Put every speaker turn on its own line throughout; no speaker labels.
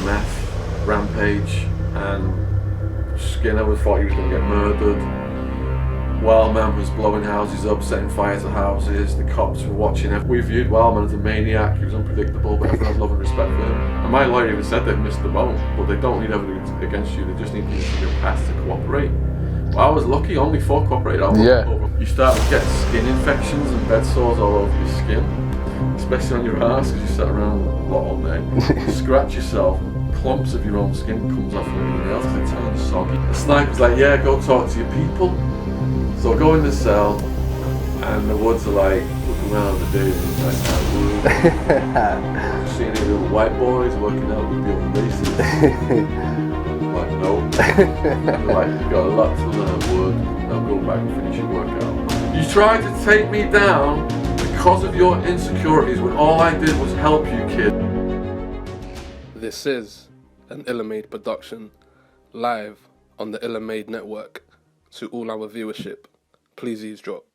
meth rampage, and Skinner thought he was going to get murdered. Wildman was blowing houses up, setting fire to houses. The cops were watching him. We viewed Wildman as a maniac. He was unpredictable, but everyone had love and respect for him. And my lawyer even said they've missed the boat, but they don't need evidence against you. They just need you to your past to cooperate. Well, I was lucky. Only 4 cooperated. You start to get skin infections and bed sores all over your skin, especially on your ass because you sat around a lot all day. You scratch yourself. Clumps of your own skin comes off your nails because it turns soggy. The sniper's like, yeah, go talk to your people. So I go in the cell, and the woods are like, looking around the dudes, and like, seeing any little white boys working out with the other races. I'm like, no. And they're like, you've got a lot to learn, Wood. Now go back and finish your workout. You tried to take me down because of your insecurities when all I did was help you, kid.
This is an Illamade production, live on the Illamade network. To all our viewership, please eavesdrop.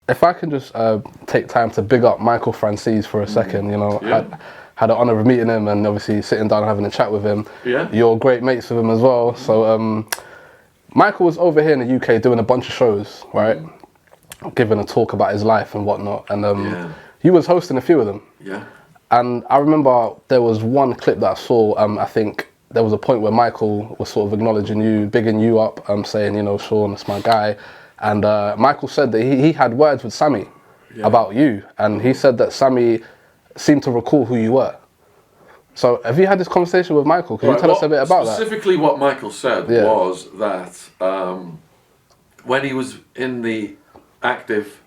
If I can just take time to big up Michael Francis for a second, you know, I had the honour of meeting him and obviously sitting down and having a chat with him. Yeah. You're great mates with him as well. So Michael was over here in the UK doing a bunch of shows, right? Giving a talk about his life and whatnot. And you was hosting a few of them. Yeah. And I remember there was one clip that I saw, I think, there was a point where Michael was sort of acknowledging you, bigging you up, saying, you know, Shaun, that's my guy. And Michael said that he had words with Sammy about you. And he said that Sammy seemed to recall who you were. So have you had this conversation with Michael? Can you tell us a bit about that?
Specifically what Michael said was that when he was in the active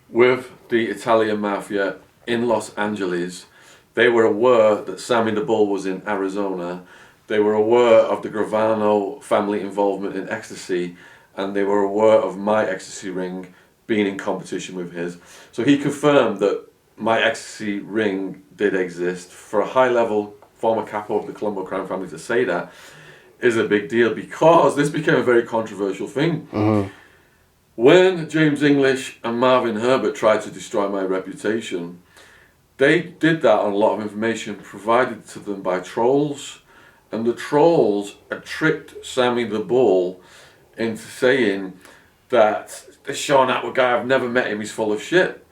with the Italian Mafia in Los Angeles, they were aware that Sammy the Bull was in Arizona. They were aware of the Gravano family involvement in ecstasy, and they were aware of my ecstasy ring being in competition with his. So he confirmed that my ecstasy ring did exist. For a high-level former capo of the Colombo crime family to say that is a big deal, because this became a very controversial thing. Mm-hmm. When James English and Marvin Herbert tried to destroy my reputation, they did that on a lot of information provided to them by trolls, and the trolls had tricked Sammy the Bull into saying that this Shaun Attwood guy, I've never met him, he's full of shit.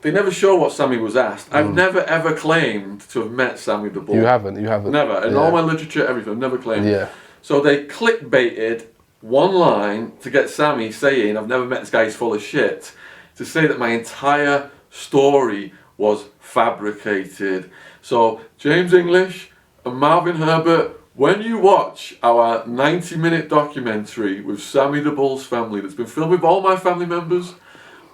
They never show what Sammy was asked. I've never ever claimed to have met Sammy the Bull.
You haven't?
Never. In all my literature, everything, I've never claimed. Yeah. So they clickbaited one line to get Sammy saying, I've never met this guy, he's full of shit, to say that my entire story was fabricated. So James English and Marvin Herbert, when you watch our 90-minute documentary with Sammy the Bull's family that's been filmed with all my family members,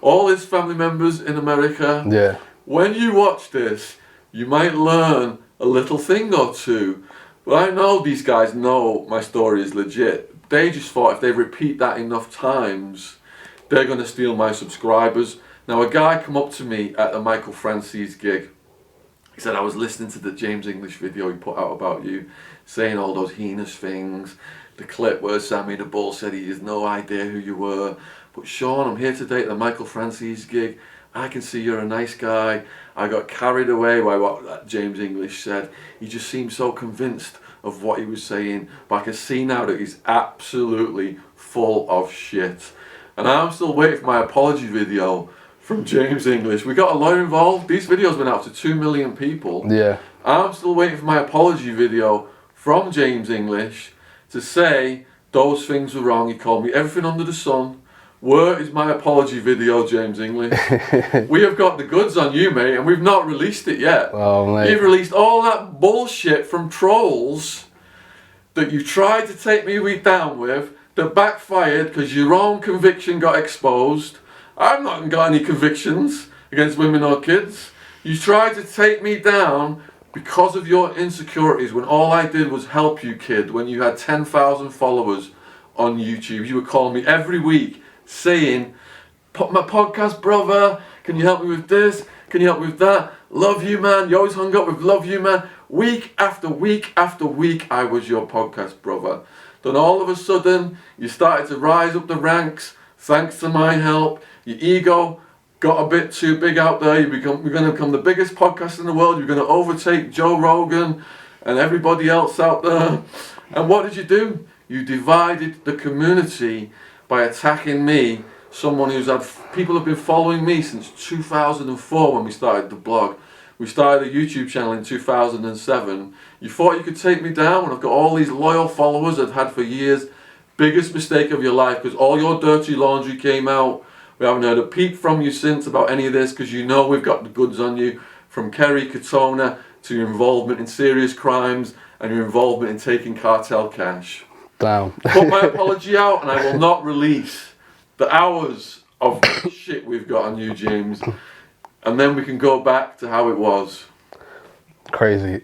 all his family members in America, when you watch this, you might learn a little thing or two. But I know these guys know my story is legit. They just thought if they repeat that enough times, they're going to steal my subscribers. Now, a guy come up to me at the Michael Francis gig. He said, I was listening to the James English video he put out about you, saying all those heinous things. The clip where Sammy the Bull said he has no idea who you were. But Shaun, I'm here today at the Michael Francis gig. I can see you're a nice guy. I got carried away by what that James English said. He just seemed so convinced of what he was saying. But I can see now that he's absolutely full of shit. And I'm still waiting for my apology video from James English. We got a lawyer involved. These videos went out to 2 million people. Yeah. I'm still waiting for my apology video from James English to say those things were wrong. He called me everything under the sun. Where is my apology video, James English? We have got the goods on you, mate, and we've not released it yet. Oh, mate. You've released all that bullshit from trolls that you tried to take me down with, that backfired because your own conviction got exposed. I've not got any convictions against women or kids. You tried to take me down because of your insecurities when all I did was help you, kid, when you had 10,000 followers on YouTube. You were calling me every week saying, my podcast brother, can you help me with this? Can you help me with that? Love you, man. You always hung up with love you, man. Week after week after week, I was your podcast brother. Then all of a sudden, you started to rise up the ranks thanks to my help. Your ego got a bit too big out there. You're going to become the biggest podcast in the world. You're going to overtake Joe Rogan and everybody else out there. And what did you do? You divided the community by attacking me, someone who's had, people have been following me since 2004 when we started the blog. We started a YouTube channel in 2007. You thought you could take me down when I've got all these loyal followers I've had for years. Biggest mistake of your life, because all your dirty laundry came out. We haven't heard a peep from you since about any of this, because you know we've got the goods on you, from Kerry Katona to your involvement in serious crimes and your involvement in taking cartel cash.
Damn.
Put my apology out, and I will not release the hours of shit we've got on you, James. And then we can go back to how it was.
Crazy.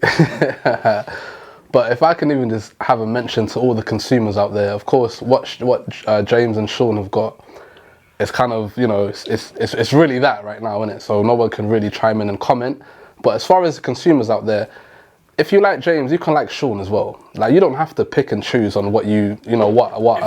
But if I can even just have a mention to all the consumers out there, of course, what James and Shaun have got, it's kind of, you know, it's really that right now, isn't it? So no one can really chime in and comment. But as far as the consumers out there, if you like James, you can like Shaun as well. Like, you don't have to pick and choose on what what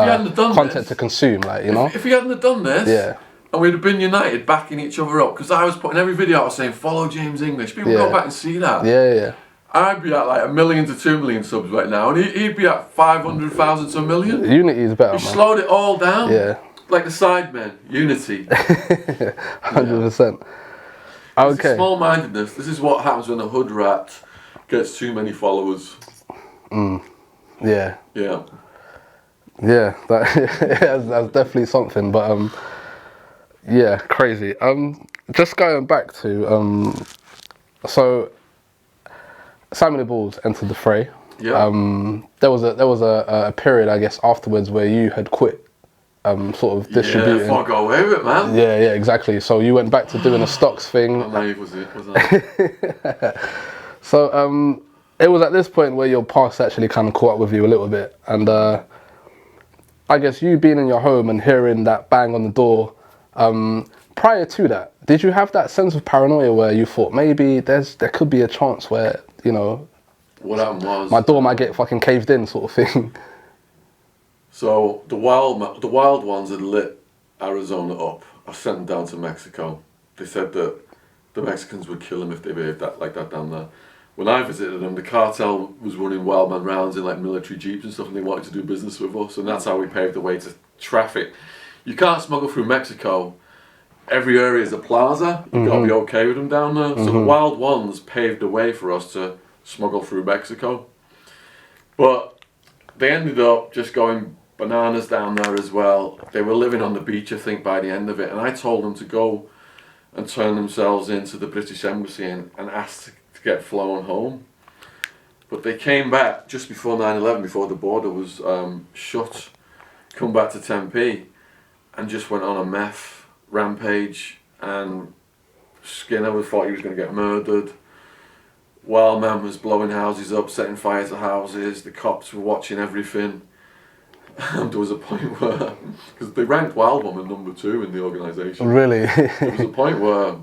content to consume. Like, you know,
if you hadn't have done this,
yeah,
and we'd have been united, backing each other up, because I was putting every video out saying follow James English. People go back and see that.
Yeah.
I'd be at like 1 million to 2 million subs right now, and he'd be at 500,000 to 1 million.
Unity is better.
He slowed it all down.
Yeah.
Like the Sidemen, unity.
100%. Okay.
Small-mindedness. This is what happens when a hood rat gets too many followers.
Yeah.
Yeah.
Yeah. That's definitely something. But yeah, crazy. Just going back to so Simon the Balls entered the fray.
Yeah.
There was a period, I guess, afterwards where you had quit. Sort of distributing.
Yeah, fuck away with it, man.
Yeah, exactly. So you went back to doing a stocks thing.
How naive was it? Was I?
So it was at this point where your past actually kind of caught up with you a little bit, and I guess you being in your home and hearing that bang on the door. Prior to that, did you have that sense of paranoia where you thought maybe there could be a chance where, you know,
what happened was
my door might get fucking caved in, sort of thing?
So the wild ones had lit Arizona up. I sent them down to Mexico. They said that the Mexicans would kill them if they behaved like that down there. When I visited them, the cartel was running wild man rounds in like military jeeps and stuff, and they wanted to do business with us, and that's how we paved the way to traffic. You can't smuggle through Mexico. Every area is a plaza. You've got to be okay with them down there. So the wild ones paved the way for us to smuggle through Mexico. But they ended up just going bananas down there as well. They were living on the beach, I think, by the end of it, and I told them to go and turn themselves into the British Embassy and ask to get flown home. But they came back just before 9/11, before the border was shut, come back to Tempe and just went on a meth rampage, and Skinner thought he was going to get murdered. Wild Man was blowing houses up, setting fire to houses. The cops were watching everything. And there was a point where, because they ranked Wild Woman #2 in the organisation.
Really?
There was a point where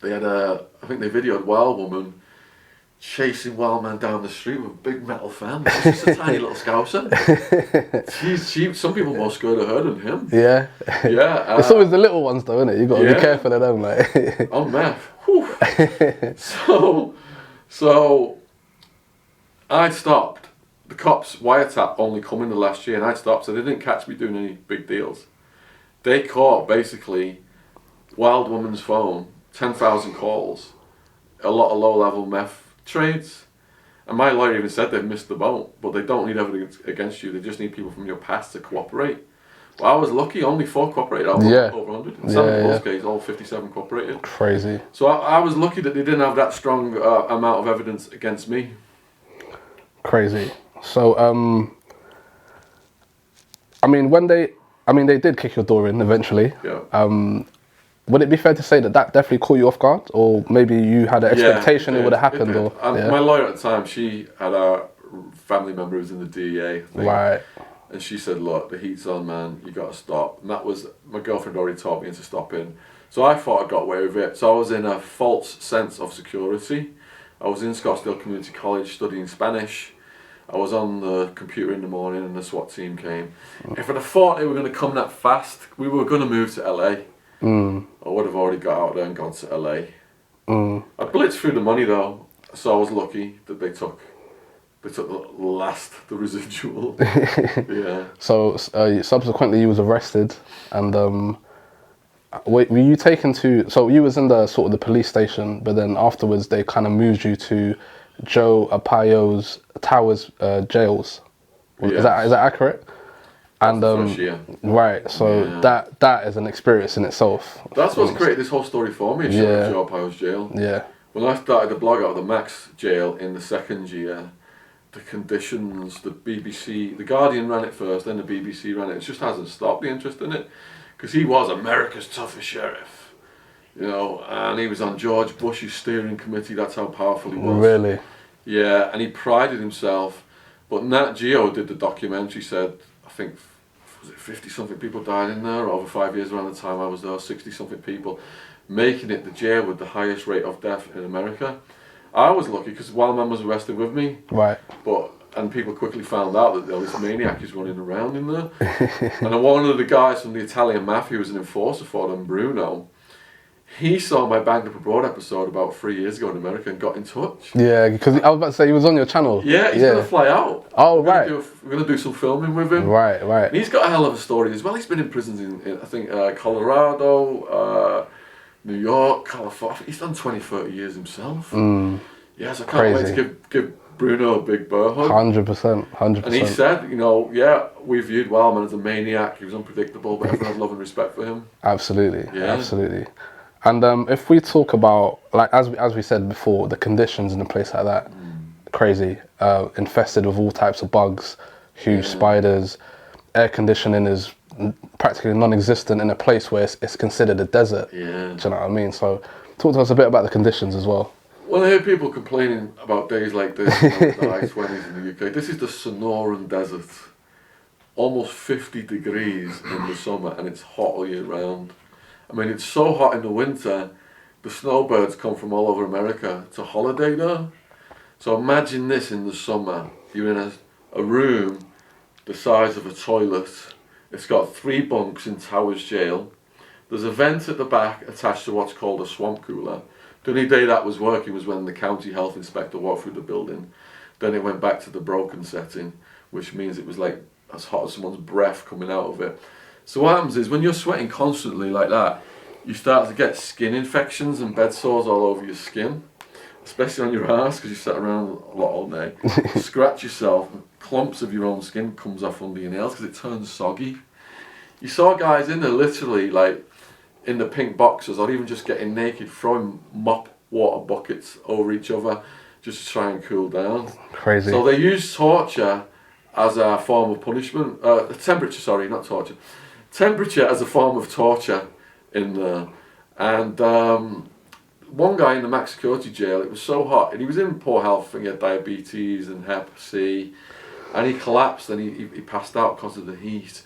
they had I think they videoed Wild Woman chasing Wild Man down the street with a big metal fan. It was just a tiny little scouser. Some people more scared of her than him.
Yeah.
Yeah.
It's always the little ones though, isn't it? You got to be careful of them, like.
On meth. So I'd stopped. The cops wiretap only come in the last year, and I'd stopped, so they didn't catch me doing any big deals. They caught basically Wild Woman's phone, 10,000 calls, a lot of low-level meth trades, and my lawyer even said they've missed the boat, but they don't need evidence against you. They just need people from your past to cooperate. Well, I was lucky; only 4 cooperated out of over 100. In some people's case, all 57 cooperated.
Crazy.
So I was lucky that they didn't have that strong amount of evidence against me.
Crazy. So, I mean, they did kick your door in eventually.
Yeah.
Would it be fair to say that definitely caught you off guard, or maybe you had an expectation it would have happened? Or
my lawyer at the time, she had a family member who was in the DEA, I think.
Right.
And she said, "Look, the heat's on, man. You got to stop." And that was, my girlfriend already taught me into stopping. So I thought I got away with it. So I was in a false sense of security. I was in Scottsdale Community College studying Spanish. I was on the computer in the morning and the SWAT team came. If I'd have thought they were going to come that fast, we were going to move to LA. I would have already got out there and gone to LA. I blitzed through the money though, so I was lucky that they took the residual. Yeah.
So subsequently, you was arrested, and were you taken to? So you was in the sort of the police station, but then afterwards they kind of moved you to Joe Arpaio's Towers jails.
Yes.
Is that accurate?
And first year.
Right, so that is an experience in itself.
That's what's created this whole story for me. Joe Arpaio's jail.
Yeah.
When I started the blog out of the Max jail in the second year, the conditions, the BBC, the Guardian ran it first, then the BBC ran it. It just hasn't stopped the interest in it, because he was America's toughest sheriff, you know, and he was on George Bush's steering committee. That's how powerful he was.
Really?
Yeah, and he prided himself. But Nat Geo did the documentary, said, I think, was it 50-something people died in there over 5 years around the time I was there, 60-something people, making it the jail with the highest rate of death in America. I was lucky because Wildman was arrested with me.
Right.
And people quickly found out that there was this maniac is running around in there. And one of the guys from the Italian mafia who was an enforcer for them, Bruno, he saw my Banged Up Abroad episode about 3 years ago in America and got in touch.
Yeah, because I was about to say he was on your channel.
Yeah, he's going to fly out.
Oh, right.
We're going to do some filming with him.
Right.
And he's got a hell of a story as well. He's been in prisons in I think, Colorado, New York, California. He's done 20, 30 years himself. Yeah, so I can't wait to give Bruno a big bear hug.
100%.
And he said, you know, we viewed Wildman as a maniac. He was unpredictable, but everyone had love and respect for him.
Absolutely. And if we talk about, like as we said before, the conditions in a place like that, crazy, infested with all types of bugs, huge spiders, air conditioning is practically non-existent in a place where it's considered a desert.
Yeah.
Do you know what I mean? So talk to us a bit about the conditions as well.
Well, I hear people complaining about days like this, the high 20s in the UK. This is the Sonoran Desert. Almost 50 degrees in the summer, and it's hot all year round. I mean, it's so hot in the winter, the snowbirds come from all over America to holiday there. So imagine this in the summer. You're in a room the size of a toilet. It's got 3 bunks in Towers Jail. There's a vent at the back attached to what's called a swamp cooler. The only day that was working was when the county health inspector walked through the building. Then it went back to the broken setting, which means it was like as hot as someone's breath coming out of it. So what happens is when you're sweating constantly like that, you start to get skin infections and bed sores all over your skin, especially on your ass because you sat around a lot all day. You scratch yourself, clumps of your own skin comes off under your nails because it turns soggy. You saw guys in there literally like in the pink boxers or even just getting naked, throwing mop water buckets over each other just to try and cool down.
Crazy.
So they use torture as a form of punishment. Temperature as a form of torture in there. And one guy in the max security jail, it was so hot, and he was in poor health, and he had diabetes and hep C, and he collapsed and he passed out because of the heat.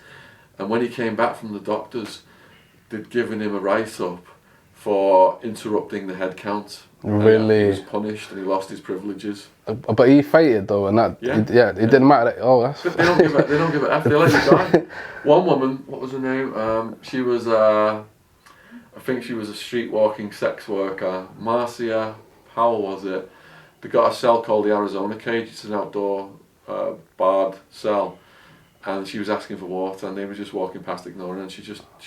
And when he came back from the doctors, they'd given him a write-up for interrupting the head count.
Really?
He was punished and he lost his privileges.
But he fainted though, and that it didn't matter.
They don't give a F. They let you die. One woman, what was her name? She was I think she was a street walking sex worker. Marcia Powell was it? They got a cell called the Arizona Cage. It's an outdoor barred cell. And she was asking for water, and they were just walking past, ignoring her, and she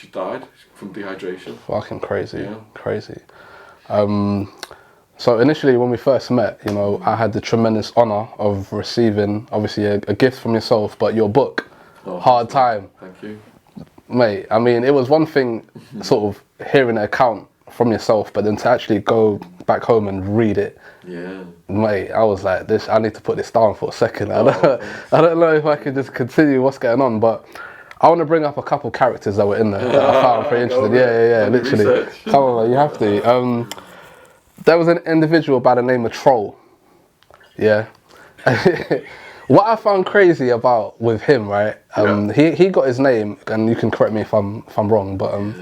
died from dehydration.
Fucking crazy, crazy. So initially, when we first met, you know, I had the tremendous honour of receiving, obviously, a gift from yourself, but your book, Hard Time.
Thank you,
mate. I mean, it was one thing, sort of hearing an account from yourself, but then to actually go back home and read it.
Yeah.
Mate, I was like, I need to put this down for a second. I don't know if I can just continue what's going on, but I want to bring up a couple characters that were in there that I found pretty interesting. Yeah, literally.
Research.
Come on, you have to. There was an individual by the name of Troll. Yeah. What I found crazy about with him, right? He got his name, and you can correct me if I'm wrong, but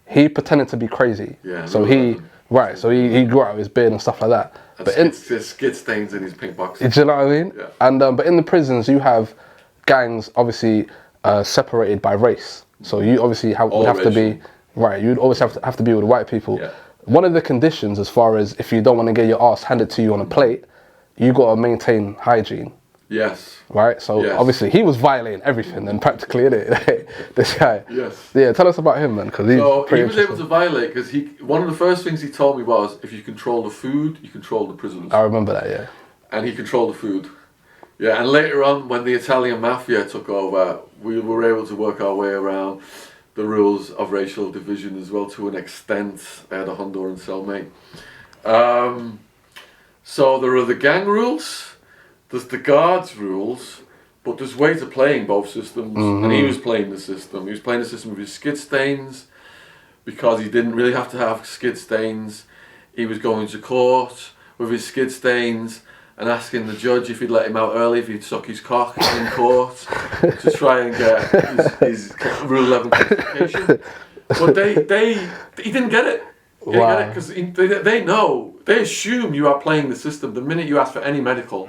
he pretended to be crazy.
Yeah.
So he grew out his beard and stuff like that.
And skid stains in his pink boxes.
Do you know what I mean?
Yeah.
And but in the prisons you have gangs obviously separated by race. So you obviously would have to be Right, you'd always have to be with white people.
Yeah.
One of the conditions, as far as if you don't want to get your ass handed to you on a plate, you got to maintain hygiene.
Yes.
Right, so obviously he was violating everything, and practically, innit? This guy.
Yes.
Yeah, tell us about him, man, because he
was able to violate because one of the first things he told me was, if you control the food, you control the prisoners.
I remember that, yeah.
And he controlled the food. Yeah, and later on, when the Italian mafia took over, we were able to work our way around the rules of racial division as well to an extent. I had a Honduran cellmate. So there are the gang rules, there's the guards rules, but there's ways of playing both systems. And he was playing the system. He was playing the system with his skid stains, because he didn't really have to have skid stains. He was going to court with his skid stains and asking the judge if he'd let him out early, if he'd suck his cock in court to try and get his Rule 11 qualification. But he didn't get it. He didn't get it because they know, they assume you are playing the system. The minute you ask for any medical,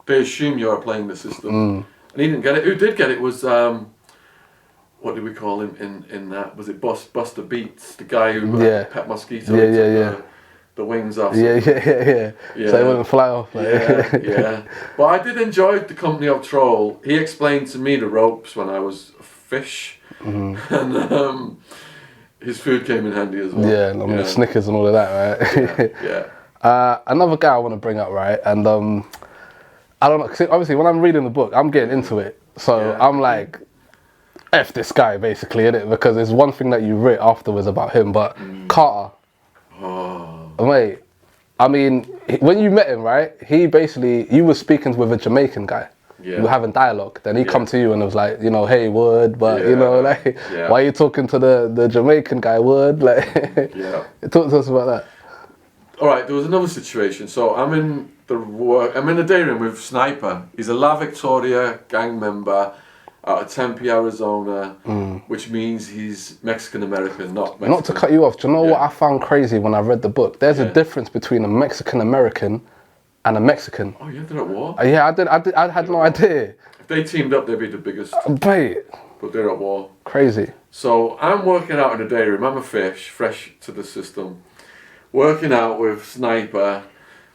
they assume you are playing the system. And he didn't get it. Who did get it was, what did we call him in that? Was it Buster Beats, the guy who pet mosquito? The wings off.
Yeah. So they wouldn't fly off. Like.
Yeah. But I did enjoy the company of Troll. He explained to me the ropes when I was a fish, and his food came in handy as well.
Yeah, I mean the Snickers and all of that, right?
Yeah.
Another guy I want to bring up, right? And I don't know, 'cause obviously when I'm reading the book, I'm getting into it, so I'm like, F this guy basically, innit? Because there's one thing that you wrote afterwards about him, but Carter. Mate, I mean, when you met him, right? You were speaking with a Jamaican guy. Yeah. You were having dialogue. Then he come to you and was like, hey, Wood, but why are you talking to the Jamaican guy, Wood? Like, talk to us about that.
All right, there was another situation. So I'm in the day room with Sniper. He's a La Victoria gang member out of Tempe, Arizona, which means he's Mexican-American, not Mexican.
Not to cut you off, do you know what I found crazy when I read the book? There's a difference between a Mexican-American and a Mexican.
Oh, yeah, they're at war?
Yeah, I had no idea.
If they teamed up, they'd be the biggest.
Mate.
But they're at war.
Crazy.
So I'm working out in the day room. I'm a fish, fresh to the system. Working out with Sniper.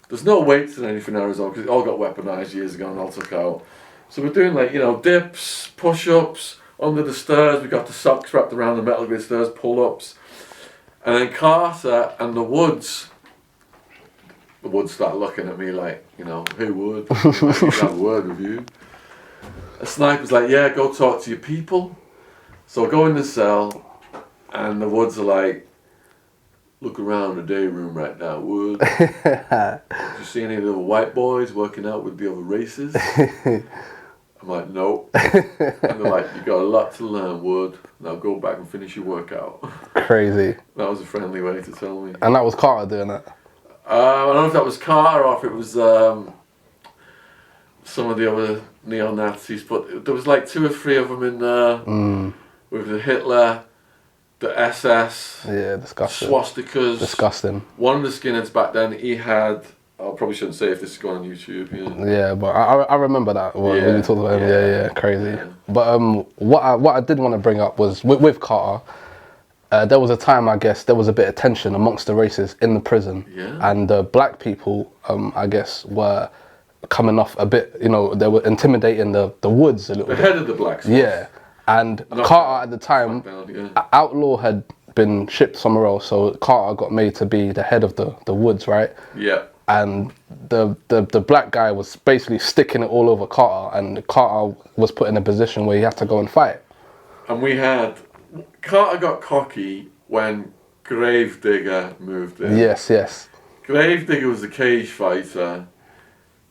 There's no weights in anything in Arizona because it all got weaponized years ago and all took out. So we're doing dips, push-ups, under the stairs. We got the socks wrapped around the metal grid stairs, pull-ups. And then Carter and the Woods start looking at me like, hey Wood, I have a word with you. A Sniper's like, yeah, go talk to your people. So I go in the cell and the Woods are like, look around the day room right now, Wood. Do you see any of the other white boys working out with the other races? I'm like, nope. And they're like, you got a lot to learn, Wood. Now go back and finish your workout.
Crazy.
That was a friendly way to tell me.
And that was Carter doing that?
I don't know if that was Carter or if it was some of the other neo-Nazis, but there was like 2 or 3 of them in there with the Hitler, the SS,
disgusting.
swastikas.
Disgusting. One
of the skinheads back then, he had, I probably shouldn't say if this is going on YouTube.
Yeah, but I remember that when you talked about him. Yeah, crazy. Yeah. But what I did want to bring up was with Carter. There was a time, I guess, there was a bit of tension amongst the races in the prison, and the black people, I guess, were coming off a bit. They were intimidating the Woods a little bit.
The head of the blacks.
Yeah, and Carter at the time, Outlaw had been shipped somewhere else, so Carter got made to be the head of the Woods, right?
Yeah.
And the black guy was basically sticking it all over Carter, and Carter was put in a position where he had to go and fight.
And Carter got cocky when Gravedigger moved in.
Yes.
Gravedigger was a cage fighter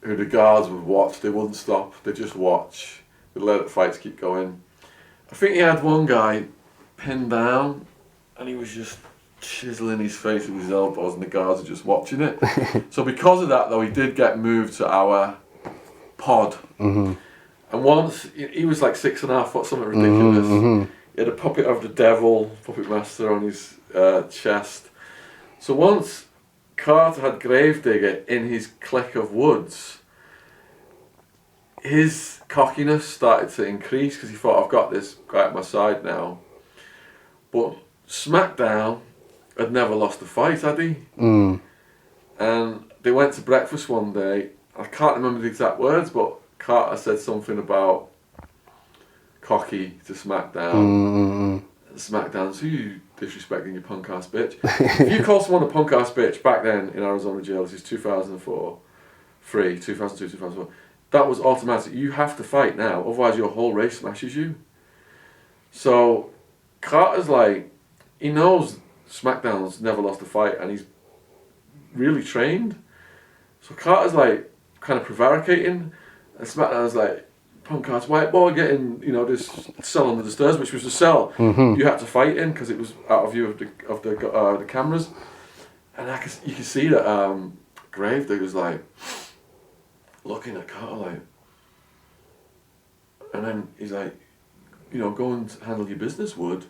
who the guards would watch. They wouldn't stop. They'd just watch. They'd let the fights keep going. I think he had one guy pinned down and he was just chiseling his face with his elbows and the guards are just watching it. So because of that though, he did get moved to our pod. And once, he was like 6.5 foot, something ridiculous. He had a puppet of the devil, puppet master on his chest. So once Carter had Gravedigger in his clique of Woods, his cockiness started to increase because he thought, I've got this guy at my side now. But SmackDown had never lost a fight, had he?
Mm.
And they went to breakfast one day. I can't remember the exact words, but Carter said something about cocky to SmackDown. SmackDown's who you disrespecting, you punk ass bitch. If you call someone a punk ass bitch back then in Arizona jail, this is 2002, 2004, that was automatic. You have to fight now, otherwise your whole race smashes you. So Carter's like, he knows SmackDown's never lost a fight and he's really trained. So Carter's like kind of prevaricating, and SmackDown's like, punk ass white boy getting, this cell under the stairs, which was the cell you had to fight in because it was out of view of the cameras. And you can see that Gravedigger's like looking at Carter like, and then he's like, go and handle your business, Wood.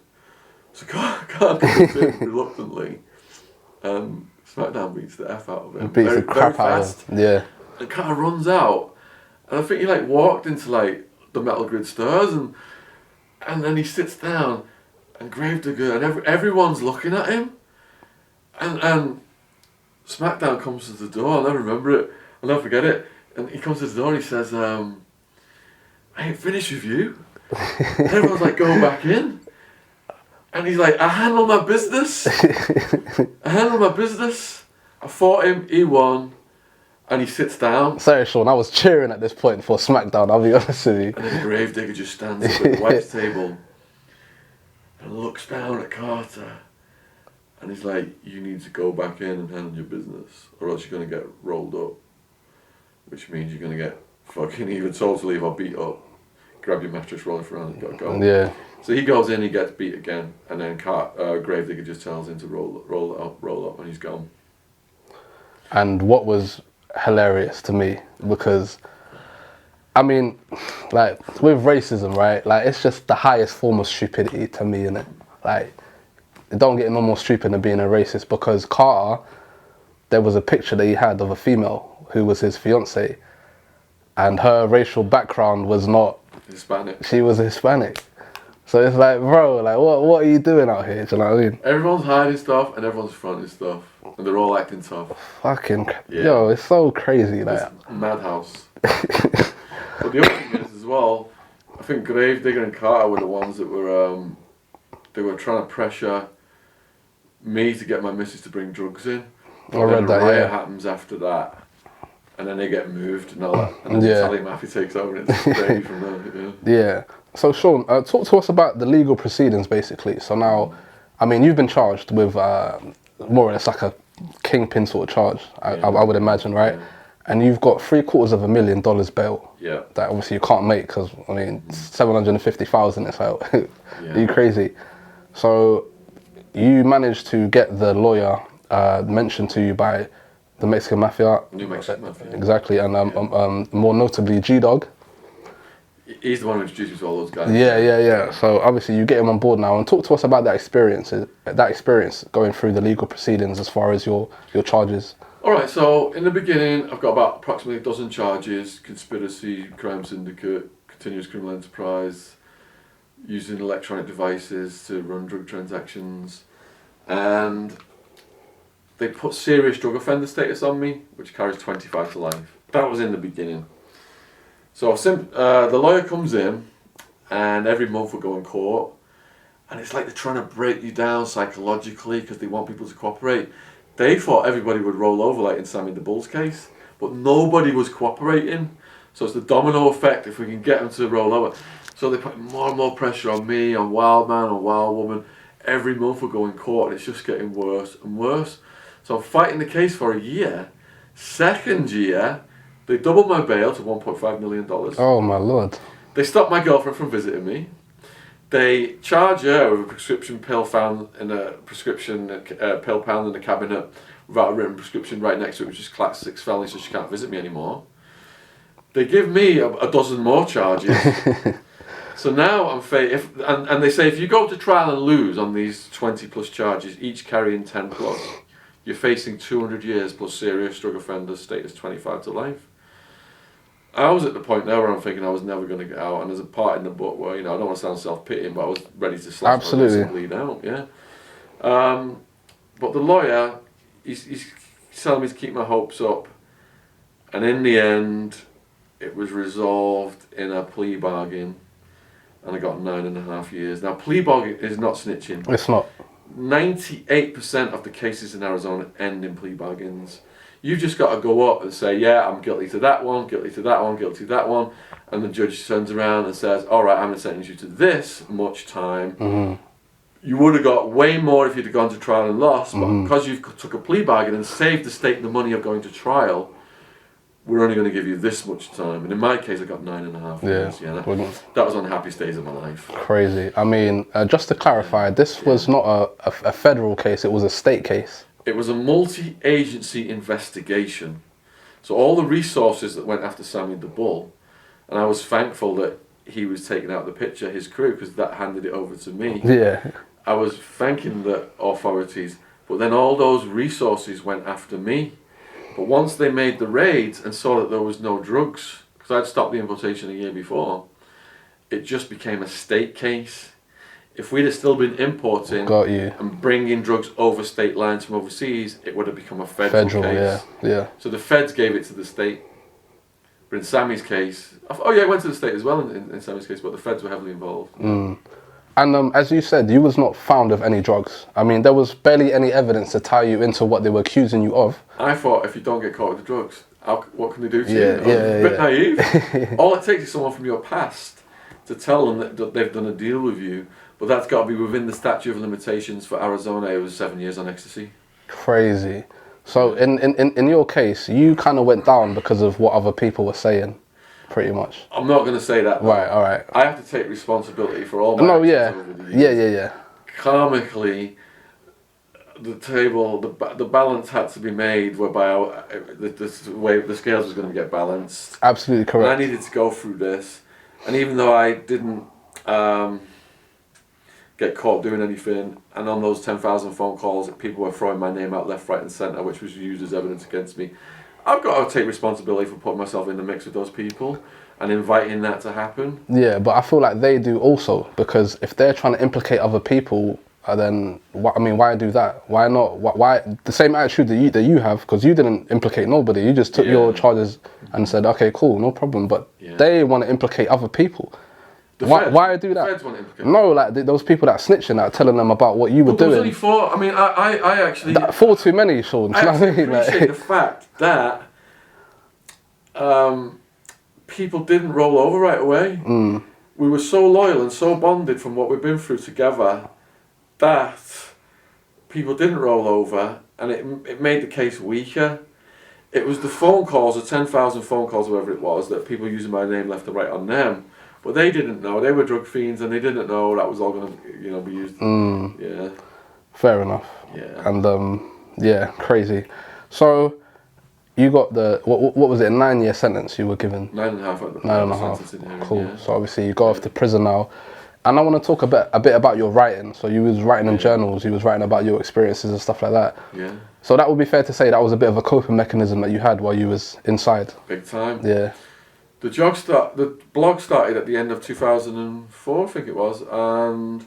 So Carter comes in reluctantly. SmackDown beats the F out of him.
Beats the crap out of him. Yeah.
And Carter runs out. And I think he walked into the metal grid stairs and then he sits down and Gravedigger and everyone's looking at him. And SmackDown comes to the door, I'll never remember it, I'll never forget it. And he comes to the door and he says, I ain't finished with you. And everyone's like, go back in. And he's like, I handle my business. I fought him, he won. And he sits down.
Sorry, Shaun, I was cheering at this point for SmackDown, I'll be honest with you.
And then Gravedigger just stands up at the wife's table and looks down at Carter. And he's like, you need to go back in and handle your business, or else you're going to get rolled up. Which means you're going to get fucking either told to leave or beat up. Grab your mattress, roll it around and gotta go. Yeah. So he goes in, he gets beat again, and then Gravedigger just tells him to roll up, and he's gone.
And what was hilarious to me, because I mean, with racism, right, it's just the highest form of stupidity to me, innit? It don't get no more stupid than being a racist, because Carter, there was a picture that he had of a female who was his fiancée, and her racial background was not
Hispanic.
She was Hispanic. So it's like, bro, what are you doing out here? Do you know what I mean?
Everyone's hiding stuff and everyone's fronting stuff. And they're all acting tough.
Yo, it's so crazy.
It's madhouse. But the other thing is as well, I think Gravedigger and Carter were the ones that were, they were trying to pressure me to get my missus to bring drugs in.
I read that,
riot happens after that. And then they get moved and all that. And then the Italian mafia takes over and it's crazy from there.
Yeah. So Shaun, talk to us about the legal proceedings basically. So now, I mean, you've been charged with more or less like a kingpin sort of charge, I would imagine, right? Yeah. And you've got $750,000 bail.
Yeah. That
obviously you can't make because, I mean, 750,000, it's like, are you crazy? So you managed to get the lawyer mentioned to you by the Mexican Mafia.
New Mexican Mafia.
Exactly, and more notably Gdog.
He's the one who introduced me to all those guys.
Yeah. So obviously you get him on board now, and talk to us about that experience going through the legal proceedings as far as your charges.
Alright, so in the beginning I've got about approximately a dozen charges: conspiracy, crime syndicate, continuous criminal enterprise, using electronic devices to run drug transactions, and they put serious drug offender status on me, which carries 25 to life. That was in the beginning. So the lawyer comes in, and every month we go in court, and it's like they're trying to break you down psychologically because they want people to cooperate. They thought everybody would roll over like in Sammy the Bull's case, but nobody was cooperating. So it's the domino effect if we can get them to roll over. So they put more and more pressure on me, on Wild Man, on Wild Woman. Every month we go in court, and it's just getting worse and worse. So I'm fighting the case for a year. Second year, they doubled my bail to $1.5 million.
Oh my lord.
They stopped my girlfriend from visiting me. They charge her with a prescription pill found in a pill found in the cabinet without a written prescription right next to it, which is class 6 felony, so she can't visit me anymore. They give me a dozen more charges. So now I'm and they say if you go to trial and lose on these 20 plus charges, each carrying 10 plus, you're facing 200 years plus serious drug offender status 25 to life. I was at the point now where I'm thinking I was never going to get out, and there's a part in the book where, I don't want to sound self-pitying, but I was ready to slash my wrist and bleed out, But the lawyer, he's telling me to keep my hopes up. And in the end, it was resolved in a plea bargain. And I got 9.5 years. Now, plea bargain is not snitching.
It's not.
98% of the cases in Arizona end in plea bargains. You've just got to go up and say, yeah, I'm guilty to that one, guilty to that one, guilty to that one. And the judge turns around and says, all right, I'm going to sentence you to this much time.
Mm-hmm.
You would have got way more if you'd have gone to trial and lost, but because you've took a plea bargain and saved the state the money of going to trial, we're only going to give you this much time. And in my case, I got 9.5 years. Yeah, that was on the happiest days of my life.
Crazy. I mean, just to clarify, this was not a federal case, it was a state case.
It was a multi-agency investigation. So all the resources that went after Sammy the Bull, and I was thankful that he was taken out of the picture, his crew, because that handed it over to me.
Yeah.
I was thanking the authorities, but then all those resources went after me. But once they made the raids and saw that there was no drugs, because I'd stopped the importation a year before, it just became a state case. If we'd have still been importing and bringing drugs over state lines from overseas, it would have become a federal case.
Yeah.
So the feds gave it to the state. But in Sammy's case, it went to the state as well in Sammy's case, but the feds were heavily involved.
Mm. And as you said, you was not found of any drugs. I mean, there was barely any evidence to tie you into what they were accusing you of.
I thought if you don't get caught with the drugs, what can they do to you?
A
bit naive. All it takes is someone from your past to tell them that they've done a deal with you, but that's got to be within the statute of limitations. For Arizona, it was 7 years on ecstasy.
Crazy. So in your case, you kind of went down because of what other people were saying, pretty much.
I'm not going to say that.
Right, all right.
I have to take responsibility for all my actions over the years.
Yeah.
Karmically, the balance had to be made whereby the scales was going to get balanced.
Absolutely correct.
And I needed to go through this, and even though I didn't get caught doing anything, and on those 10,000 phone calls, people were throwing my name out left, right, and centre, which was used as evidence against me. I've got to take responsibility for putting myself in the mix with those people and inviting that to happen.
Yeah, but I feel like they do also, because if they're trying to implicate other people, then why do that? Why not? Why the same attitude that you have? Because you didn't implicate nobody. You just took your charges and said, okay, cool, no problem. But they want to implicate other people. Why do that?
Feds want to implicate.
No, like those people that snitching, that telling them about what you were doing.
Only four. I mean, I actually.
Four too many, Shaun.
I appreciate the fact that people didn't roll over right away.
Mm.
We were so loyal and so bonded from what we've been through together that people didn't roll over, and it made the case weaker. It was the phone calls, the 10,000 phone calls, whatever it was, that people using my name left and right on them. But they didn't know. They were drug fiends, and they didn't know that was all going to, be used.
Mm.
Yeah.
Fair enough.
Yeah.
And crazy. So, you got what was it? A 9-year sentence you were given.
9.5.
9.5. Cool.
Yeah.
So obviously you go off to prison now, and I want to talk a bit about your writing. So you was writing in journals. You was writing about your experiences and stuff like that.
Yeah.
So that would be fair to say that was a bit of a coping mechanism that you had while you was inside.
Big time.
Yeah.
The blog started at the end of 2004, I think it was, and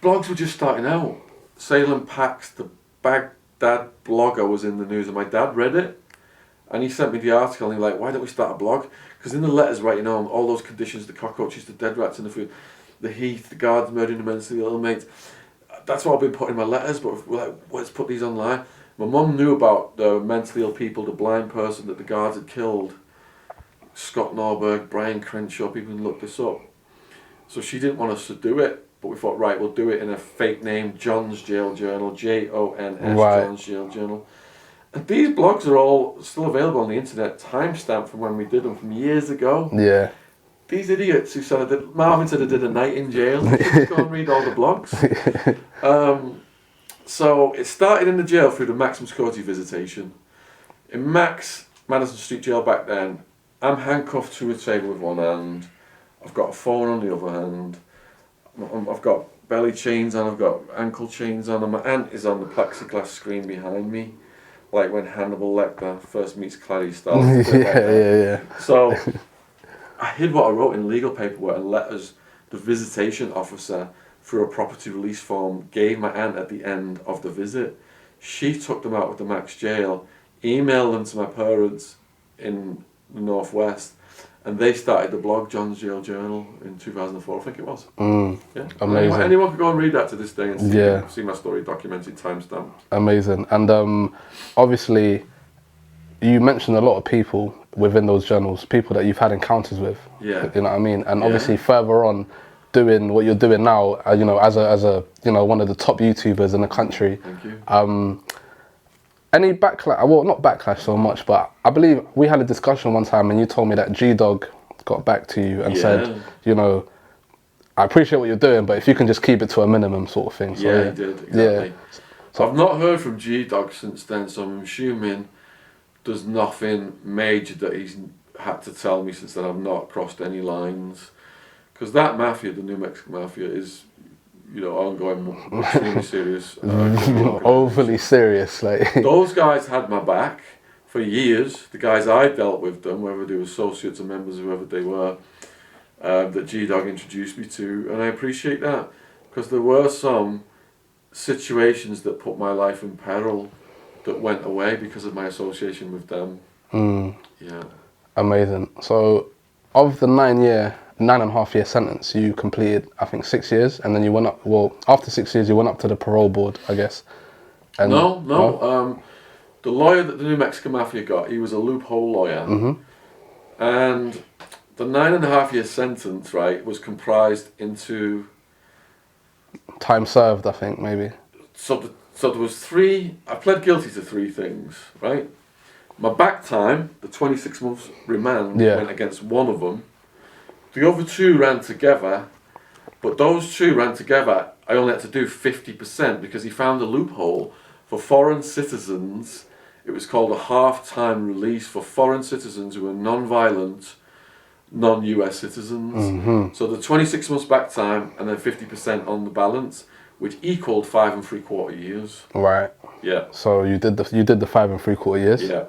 blogs were just starting out. Salem Pax, the Baghdad blogger, was in the news, and my dad read it, and he sent me the article, and he was like, why don't we start a blog? Because in the letters, right, all those conditions, the cockroaches, the dead rats in the food, the heath, the guards murdering the mentally ill mates, that's what I've been putting in my letters, but we're like, let's put these online. My mum knew about the mentally ill people, the blind person that the guards had killed, Scott Norberg, Brian Crenshaw, people can look this up. So she didn't want us to do it, but we thought, right, we'll do it in a fake name, John's Jail Journal, JONS,
right.
John's Jail Journal. And these blogs are all still available on the internet, timestamped from when we did them, from years ago.
Yeah.
These idiots who said Marvin said I did a night in jail. Just go and read all the blogs. So it started in the jail through the maximum security visitation. In Madison Street Jail back then, I'm handcuffed to a table with one hand. I've got a phone on the other hand. I've got belly chains on. I've got ankle chains on. And my aunt is on the plexiglass screen behind me, like when Hannibal Lecter first meets Clarice Starling.
Yeah.
So I hid what I wrote in legal paperwork and letters. The visitation officer through a property release form, gave my aunt at the end of the visit. She took them out of the Max jail, emailed them to my parents in the Northwest, and they started the blog John's Jail Journal in 2004, I think it was. Yeah.
Amazing.
Anyone can go and read that to this day and see my story documented, timestamped.
Amazing. And obviously, you mentioned a lot of people within those journals, people that you've had encounters with.
Yeah.
You know what I mean? And obviously, further on, doing what you're doing now, you know, as a one of the top YouTubers in the country.
Thank you.
Any backlash? Well, not backlash so much, but I believe we had a discussion one time, and you told me that Gdog got back to you and said, you know, I appreciate what you're doing, but if you can just keep it to a minimum, sort of thing. So,
he did, exactly. Yeah. So I've not heard from Gdog since then, so I'm assuming there's nothing major that he's had to tell me since then. I've not crossed any lines, because that mafia, the New Mexico mafia, is, you know, ongoing, extremely serious.
Overly serious, like.
Those guys had my back for years. The guys I dealt with them, whether they were associates or members, whoever they were, that Gdog introduced me to, and I appreciate that, because there were some situations that put my life in peril that went away because of my association with them. Yeah. Amazing.
So, of the 9.5 year sentence, you completed, I think, 6 years, and then you went up, well, after 6 years, you went up to the parole board, I guess. And
No. The lawyer that the New Mexico Mafia got, he was a loophole lawyer. And the 9.5 year sentence, right, was comprised into...
time served, I think, maybe.
So there was I pled guilty to 3 things, right? My back time, the 26 months remand, went against one of them. The other 2 ran together, but those 2 ran together, I only had to do 50% because he found a loophole for foreign citizens. It was called a half-time release for foreign citizens who were non-violent, non-US citizens. So the 26 months back time and then 50% on the balance, which equaled 5 3/4 years.
Right.
Yeah.
So you did the 5 3/4 years.
Yeah.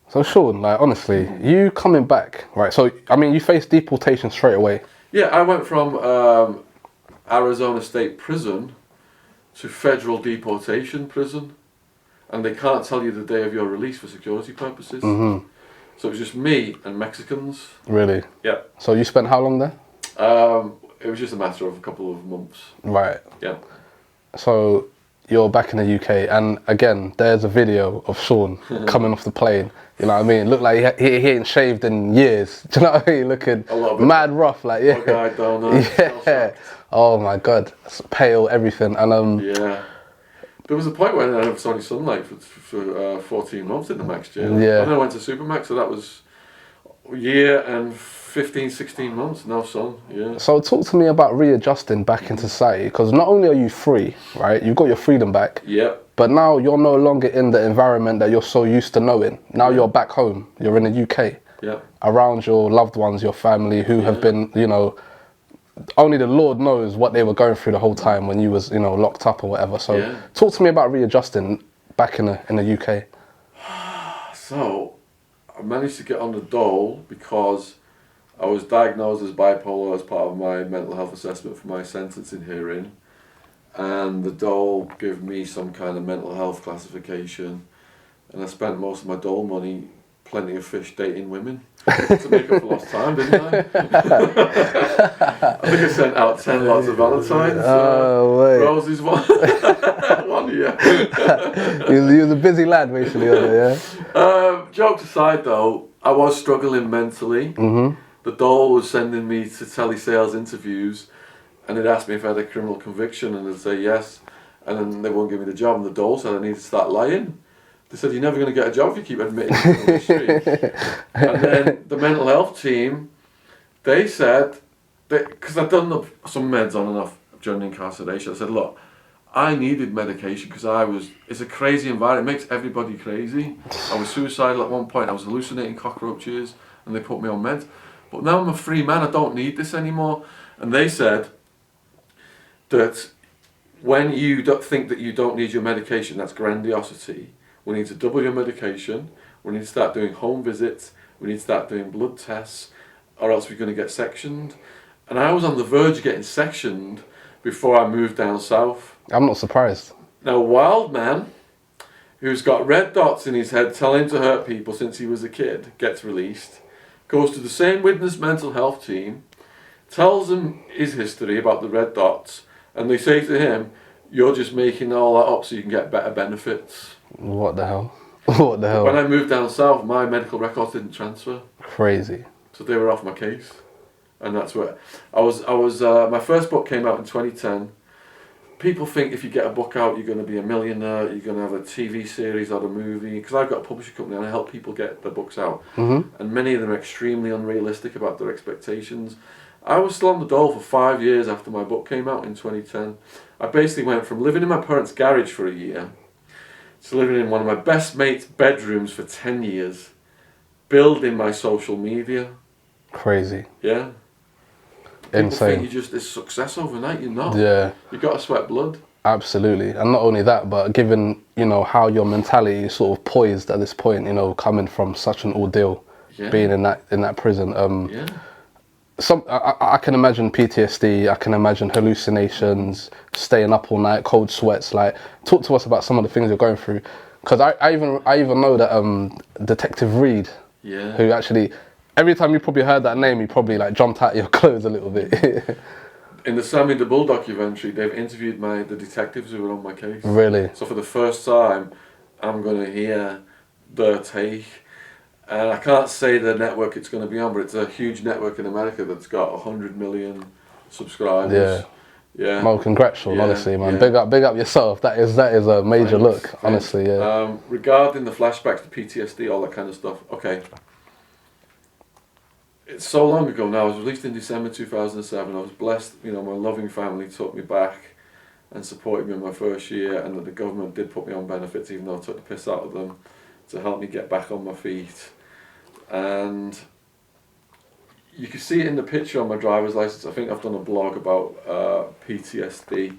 So Shaun, like, honestly, you coming back, right? So I mean, you faced deportation straight away.
Yeah, I went from Arizona State Prison to federal deportation prison, and they can't tell you the day of your release for security purposes. So it was just me and Mexicans.
Really?
Yeah.
So you spent how long there?
It was just a matter of a couple of months.
Right.
Yeah.
So you're back in the UK, and again, there's a video of Shaun coming off the plane. You know what I mean? Looked like he ain't shaved in years. Do you know what I mean? Looking mad rough, like, yeah.
Guy down there.
Yeah. Oh my God, pale, everything, and
yeah. There was a point when I never saw any sunlight for 14 months in the Max jail.
Yeah.
And then I went to Supermax, so that was a year and 15, 16 months, no sun, yeah.
So talk to me about readjusting back into society, because not only are you free, right, you've got your freedom back, but now you're no longer in the environment that you're so used to knowing. Now you're back home, you're in the UK, around your loved ones, your family, who have been, you know, only the Lord knows what they were going through the whole time when you was, you know, locked up or whatever. So talk to me about readjusting back in the UK.
So I managed to get on the dole because I was diagnosed as bipolar as part of my mental health assessment for my sentencing hearing, and the dole gave me some kind of mental health classification, and I spent most of my dole money plenty of fish dating women to make up for lost time, didn't I? I think I sent out 10 lots of Valentines. Roses one.
You was a busy lad, basically, yeah?
Jokes aside, though, I was struggling mentally. The dole was sending me to telesales interviews, and they'd ask me if I had a criminal conviction, and I'd say yes, and then they won't give me the job, and the dole said I needed to start lying. They said, you're never going to get a job if you keep admitting to criminal history. And then the mental health team, they said, because I'd done some meds on and off during incarceration, I said, look, I needed medication because it's a crazy environment, it makes everybody crazy. I was suicidal at one point, I was hallucinating cockroaches, and they put me on meds. But now I'm a free man, I don't need this anymore. And they said that when you think that you don't need your medication, that's grandiosity. We need to double your medication, we need to start doing home visits, we need to start doing blood tests, or else we're going to get sectioned. And I was on the verge of getting sectioned before I moved down south.
I'm not surprised.
Now, a wild man who's got red dots in his head telling him to hurt people since he was a kid gets released, goes to the same witness mental health team, tells them his history about the red dots, and they say to him, "You're just making all that up so you can get better benefits."
What the hell? What the hell?
When I moved down south, my medical records didn't transfer.
Crazy.
So they were off my case. And that's where I was, my first book came out in 2010. People think if you get a book out, you're going to be a millionaire, you're going to have a TV series or a movie. Because I've got a publishing company and I help people get their books out.
Mm-hmm.
And many of them are extremely unrealistic about their expectations. I was still on the dole for 5 years after my book came out in 2010. I basically went from living in my parents' garage for a year to living in one of my best mates' bedrooms for 10 years, building my social media.
Crazy.
Yeah. People
Insane.
think you just is success overnight. You're not.
Yeah.
You got to sweat blood.
Absolutely, and not only that, but given how your mentality is sort of poised at this point, coming from such an ordeal, being in that prison. I can imagine PTSD. I can imagine hallucinations, staying up all night, cold sweats. Like, talk to us about some of the things you're going through, because I even know that Detective Reed, who actually. Every time you probably heard that name, you probably like jumped out of your clothes a little bit.
In the Sammy the Bull documentary, they've interviewed the detectives who were on my case.
Really?
So for the first time, I'm going to hear their take. And I can't say the network it's going to be on, but it's a huge network in America that's got 100 million subscribers. Yeah.
Well, congratulations, honestly, man. Yeah. Big up yourself. That is a major look, honestly. Yeah.
Regarding the flashbacks to PTSD, all that kind of stuff. Okay. It's so long ago now. I was released in December 2007. I was blessed, my loving family took me back and supported me in my first year, and that the government did put me on benefits, even though I took the piss out of them, to help me get back on my feet. And you can see it in the picture on my driver's license. I think I've done a blog about PTSD.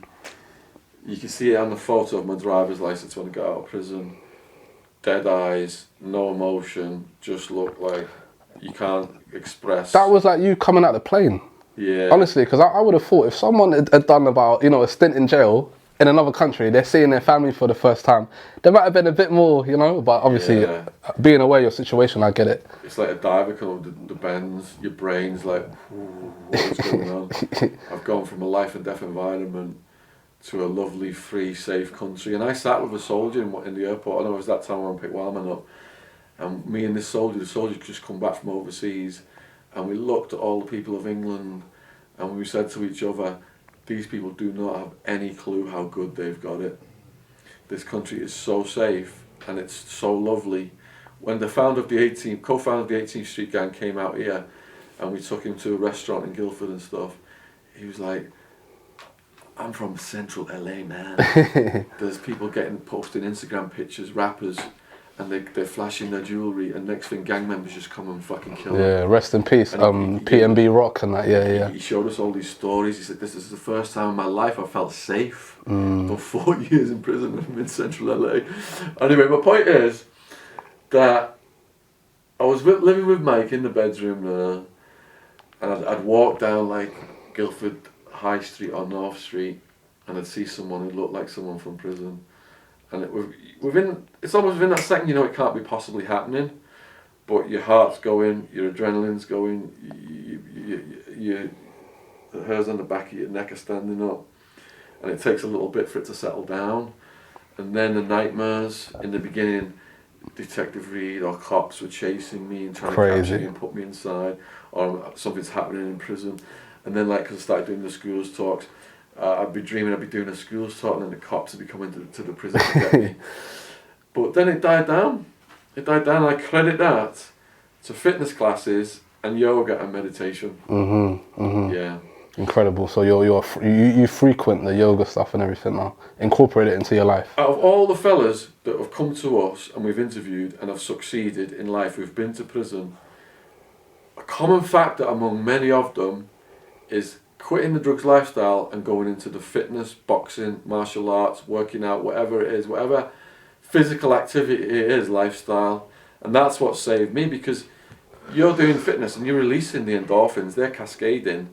You can see it on the photo of my driver's license when I got out of prison. Dead eyes, no emotion, just look like you can't express.
That was like you coming out the plane.
Yeah.
Honestly, because I would have thought if someone had done about, a stint in jail in another country, they're seeing their family for the first time, there might have been a bit more, but obviously being aware of your situation, I get it.
It's like a diver coming over the bends, your brain's like, what is going on? I've gone from a life and death environment to a lovely, free, safe country. And I sat with a soldier in the airport, and I was that time when I picked Wildman up. And me and the soldier just come back from overseas, and we looked at all the people of England, and we said to each other, these people do not have any clue how good they've got it. This country is so safe, and it's so lovely. When the co-founder of the 18th Street Gang came out here, and we took him to a restaurant in Guildford and stuff, he was like, I'm from central LA, man. There's people posting Instagram pictures, rappers, and they're flashing their jewellery, and next thing gang members just come and fucking kill them.
Yeah, rest in peace. PNB Rock and that, yeah.
He showed us all these stories. He said, this is the first time in my life I felt safe. For 4 years in prison in central LA. Anyway, my point is that I was living with Mike in the bedroom there, and I'd walk down like Guildford High Street or North Street, and I'd see someone who looked like someone from prison. And it's almost within that second, it can't be possibly happening, but your heart's going, your adrenaline's going, the hairs on the back of your neck are standing up, and it takes a little bit for it to settle down. And then the nightmares in the beginning, Detective Reed or cops were chasing me and trying to capture me and put me inside, or something's happening in prison. And then, because I started doing the schools talks, I'd be dreaming I'd be doing a schools talk, and then the cops would be coming to the prison to get me. But then it died down. And I credit that to fitness classes and yoga and meditation. Yeah.
Incredible. So you frequent the yoga stuff and everything now. Incorporate it into your life.
Out of all the fellas that have come to us and we've interviewed and have succeeded in life, who've been to prison, a common factor among many of them is quitting the drugs lifestyle and going into the fitness, boxing, martial arts, working out, whatever it is, whatever physical activity it is, lifestyle. And that's what saved me, because you're doing fitness and you're releasing the endorphins, they're cascading.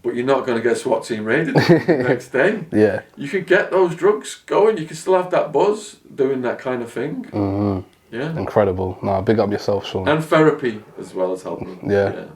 but you're not going to get SWAT team raided the next day.
Yeah.
You could get those drugs going. You can still have that buzz doing that kind of thing.
Mm-hmm.
Yeah.
Incredible. No, big up yourself, Shaun.
And therapy as well as helping.
Yeah.